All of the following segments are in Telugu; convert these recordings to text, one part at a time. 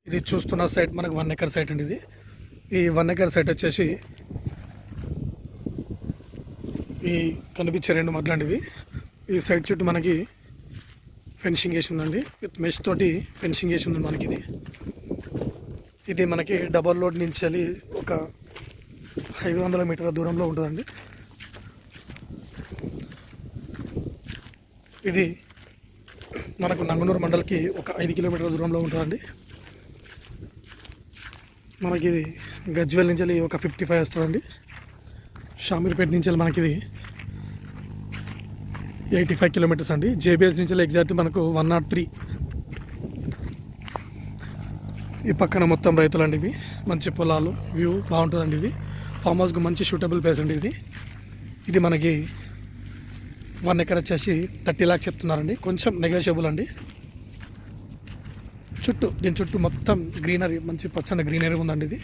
ఇది చూస్తున్న సైట్ మనకు 1 ఎకర్ సైట్ అండి. ఇది ఈ 1 ఎకర్ సైట్ వచ్చేసి ఈ కనిపించే 2 మడ్లాంటివి. ఈ సైట్ చుట్టూ మనకి ఫెన్సింగ్ వేసి ఉందండి. విత్ మెష్ తోటి ఫెన్సింగ్ వేసి ఉంది మనకి. ఇది మనకి డబల్ రోడ్ నుంచి వెళ్ళి ఒక 500 మీటర్ల దూరంలో ఉంటుందండి. ఇది మనకు నంగనూరు మండల్కి ఒక 5 కిలోమీటర్ల దూరంలో ఉంటుందండి. మనకి ఇది గజ్వేల్ నుంచి వెళ్ళి ఒక 55 వస్తుందండి. షామీర్పేట నుంచి వెళ్ళి మనకి ఇది 85 కిలోమీటర్స్ అండి. జేబీఎస్ నుంచి ఎగ్జాక్ట్ మనకు 103. ఈ పక్కన మొత్తం రైతులండి. ఇవి మంచి పొలాలు, వ్యూ బాగుంటుందండి. ఇది ఫామ్ హౌస్కి మంచి సూటబుల్ ప్లేస్ అండి. ఇది మనకి 1 ఎకర్ వచ్చేసి 30 lakhs చెప్తున్నారండి. కొంచెం నెగోషియబుల్ అండి. దీని చుట్టూ మొత్తం గ్రీనరీ, మంచి పచ్చని గ్రీనరీ ఉందండి. ఇది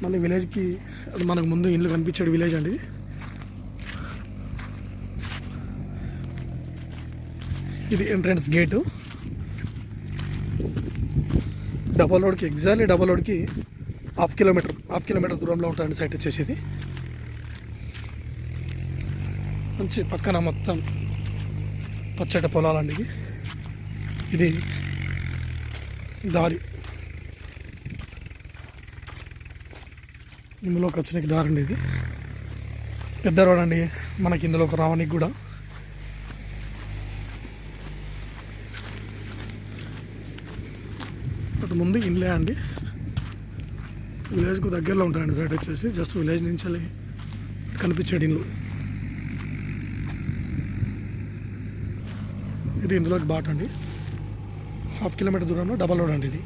మళ్ళీ విలేజ్కి మనకు ముందు ఇల్లు కనిపించాడు విలేజ్ అండి. ఇది ఎంట్రన్స్ గేటు. డబల్ రోడ్కి ఎగ్జాక్ట్లీ డబల్ రోడ్కి హాఫ్ కిలోమీటర్ దూరంలో ఉంటుందండి సైట్ వచ్చేసి. మంచి పక్కన మొత్తం పచ్చటి పొలాలండి. ఇది దారి, ఇందులోకి వచ్చడానికి దారి అండి. ఇది పెద్ద రోడ్ అండి మనకి. ఇందులోకి రావడానికి కూడా అటు ముందు ఇన్లే అండి. విలేజ్కు దగ్గరలో ఉంటాయండి సైడ్ వచ్చేసి. జస్ట్ విలేజ్ నుంచి వెళ్ళి కనిపించాడు ఇల్లు. ఇది ఇందులోకి బాట్ అండి. హాఫ్ కిలోమీటర్ దూరంలో డబల్ రోడ్ అండి ఇది.